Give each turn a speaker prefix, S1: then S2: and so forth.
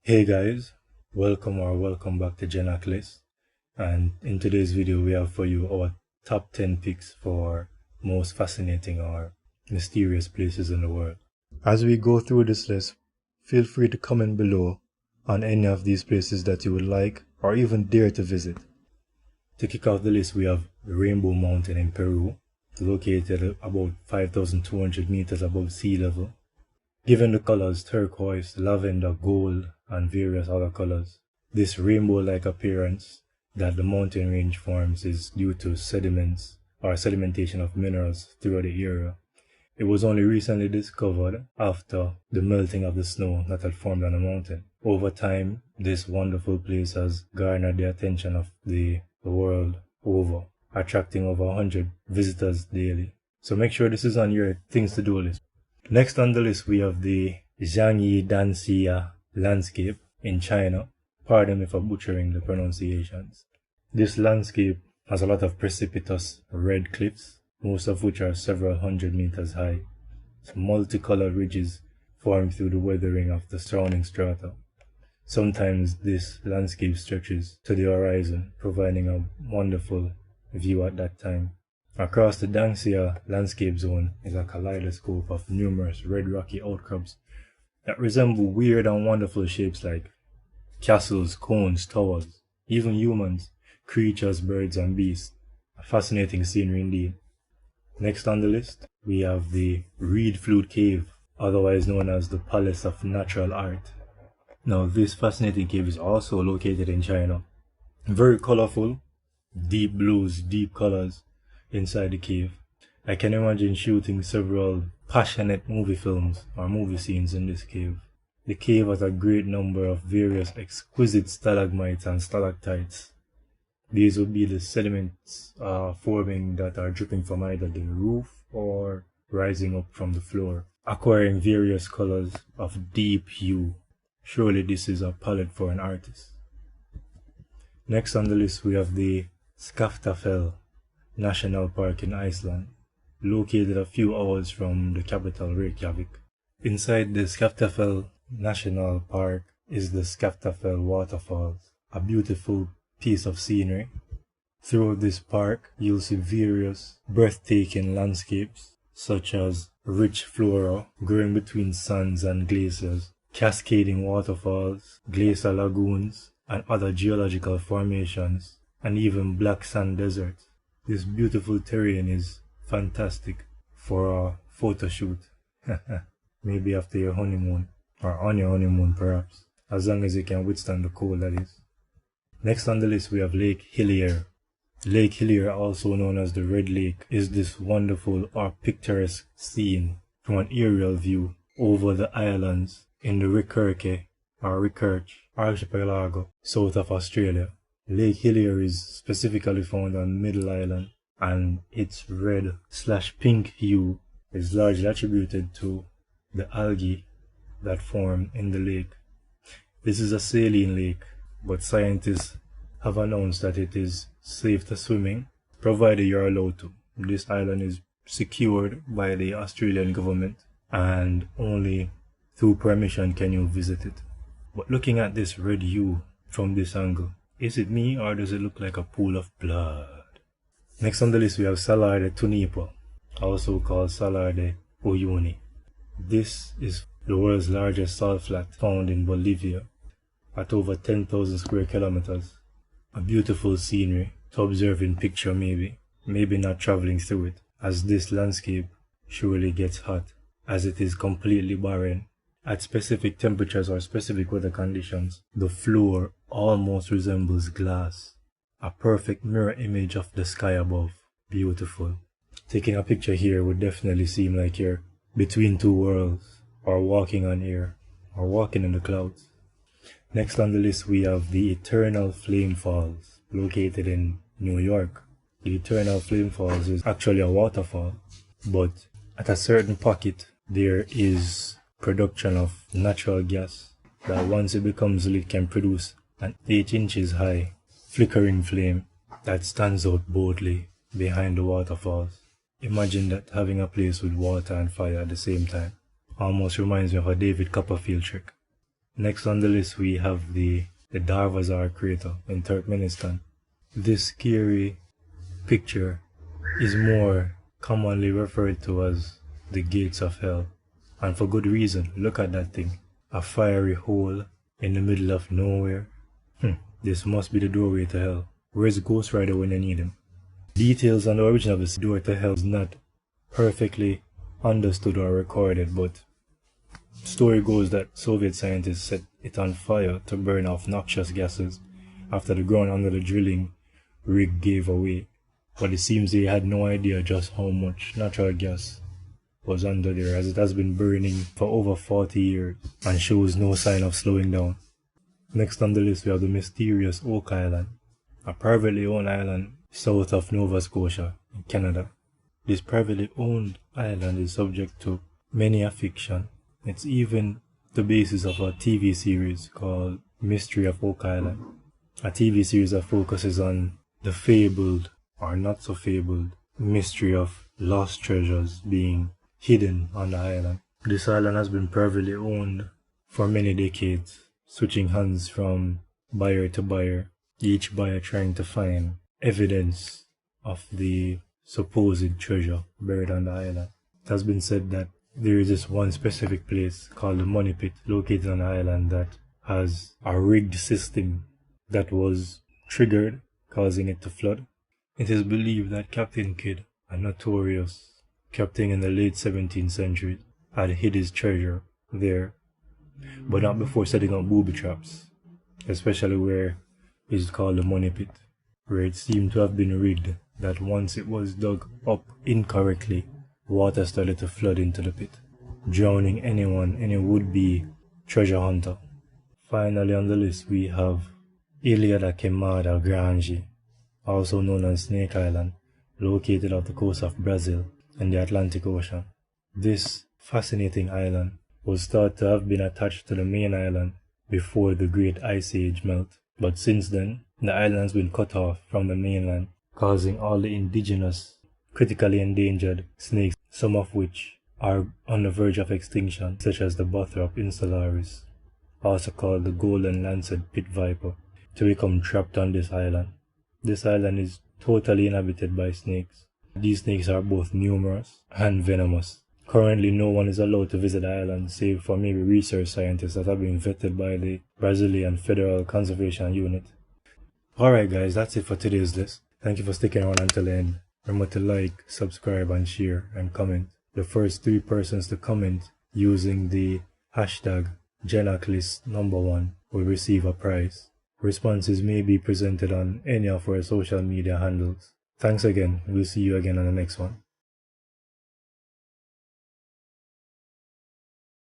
S1: Hey guys, welcome back to Genac List, and in today's video we have for you our top 10 picks for most fascinating or mysterious places in the world. As we go through this list, feel free to comment below on any of these places that you would like or even dare to visit. To kick off the list, we have the Rainbow Mountain in Peru, located about 5,200 meters above sea level. Given the colors turquoise, lavender, gold, and various other colors, this rainbow-like appearance that the mountain range forms is due to sediments or sedimentation of minerals throughout the area. It was only recently discovered after the melting of the snow that had formed on the mountain. Over time, this wonderful place has garnered the attention of the world over, attracting over 100 visitors daily. So make sure this is on your things to do list. Next on the list, we have the Zhangyi Danxia landscape in China. Pardon me for butchering the pronunciations. This landscape has a lot of precipitous red cliffs, most of which are several hundred meters high. Multicolored ridges form through the weathering of the surrounding strata. Sometimes this landscape stretches to the horizon, providing a wonderful view at that time. Across the Danxia landscape zone is a kaleidoscope of numerous red rocky outcrops that resemble weird and wonderful shapes like castles, cones, towers, even humans, creatures, birds, and beasts. A fascinating scenery indeed. Next on the list, we have the Reed Flute Cave, otherwise known as the Palace of Natural Art. Now, this fascinating cave is also located in China. Very colorful, deep blues, deep colors inside the cave. I can imagine shooting several passionate movie films or movie scenes in this cave. The cave has a great number of various exquisite stalagmites and stalactites. These would be the sediments forming that are dripping from either the roof or rising up from the floor, acquiring various colors of deep hue. Surely this is a palette for an artist. Next on the list, we have the Skaftafell National Park in Iceland, located a few hours from the capital Reykjavik. Inside the Skaftafell National Park is the Skaftafell Waterfalls, a beautiful piece of scenery. Throughout this park, you'll see various breathtaking landscapes, such as rich flora growing between sands and glaciers, cascading waterfalls, glacier lagoons, and other geological formations, and even black sand deserts. This beautiful terrain is fantastic for a photo shoot. Maybe after your honeymoon, or on your honeymoon perhaps, as long as you can withstand the cold, that is. Next on the list, we have Lake Hillier. Lake Hillier, also known as the Red Lake, is this wonderful or picturesque scene from an aerial view over the islands in the Richarke archipelago south of Australia. Lake Hillier is specifically found on Middle Island, and its red/pink hue is largely attributed to the algae that form in the lake. This is a saline lake, but scientists have announced that it is safe to swimming, provided you're allowed to. This island is secured by the Australian government, and only through permission can you visit it. But looking at this red hue from this angle, is it me or does it look like a pool of blood? Next on the list, we have Salar de Tunipa, also called Salar de Uyuni. This is the world's largest salt flat found in Bolivia at over 10,000 square kilometers. A beautiful scenery to observe in picture maybe not traveling through it, as this landscape surely gets hot, as it is completely barren. At specific temperatures or specific weather conditions, the floor almost resembles glass, a perfect mirror image of the sky above. Beautiful. Taking a picture here would definitely seem like you're between two worlds, or walking on air, or walking in the clouds. Next on the list, we have the Eternal Flame Falls, located in New York. The Eternal Flame Falls is actually a waterfall, but at a certain pocket there is production of natural gas that once it becomes lit can produce an 8 inches high flickering flame that stands out boldly behind the waterfalls. Imagine that, having a place with water and fire at the same time. Almost reminds me of a David Copperfield trick. Next on the list we have the Darvazar crater in Turkmenistan. This scary picture is more commonly referred to as the gates of hell, and for good reason. Look at that thing, a fiery hole in the middle of nowhere. This must be the doorway to hell. Where's Ghost Rider when you need him? Details on the origin of this door to hell is not perfectly understood or recorded, but story goes that Soviet scientists set it on fire to burn off noxious gases after the ground under the drilling rig gave away. But it seems they had no idea just how much natural gas was under there, as it has been burning for over 40 years and shows no sign of slowing down. Next on the list we have the mysterious Oak Island, a privately owned island south of Nova Scotia in Canada. This privately owned island is subject to many a fiction. It's even the basis of a TV series called Mystery of Oak Island, a TV series that focuses on the fabled or not so fabled mystery of lost treasures being hidden on the island. This island has been privately owned for many decades, switching hands from buyer to buyer, each buyer trying to find evidence of the supposed treasure buried on the island. It has been said that there is this one specific place called the Money Pit located on the island that has a rigged system that was triggered, causing it to flood. It is believed that Captain Kidd, a notorious captain in the late 17th century, had hid his treasure there, but not before setting up booby traps, especially where is called the Money Pit, where it seemed to have been rigged that once it was dug up incorrectly, water started to flood into the pit, drowning any would-be treasure hunter. Finally on the list we have Ilha da Queimada Grande, also known as Snake Island, located off the coast of Brazil in the Atlantic Ocean. This fascinating island was thought to have been attached to the main island before the Great Ice Age melt, but since then the island has been cut off from the mainland, causing all the indigenous critically endangered snakes, some of which are on the verge of extinction, such as the Bothrop insularis, also called the golden lancet pit viper, to become trapped on this island. This island is totally inhabited by snakes. These snakes are both numerous and venomous. Currently no one is allowed to visit the island save for maybe research scientists that have been vetted by the Brazilian Federal Conservation Unit. Alright guys, that's it for today's list. Thank you for sticking around until the end. Remember to like, subscribe and share and comment. The first 3 persons to comment using the hashtag JenakList1 will receive a prize. Responses may be presented on any of our social media handles. Thanks again. We'll see you again on the next one.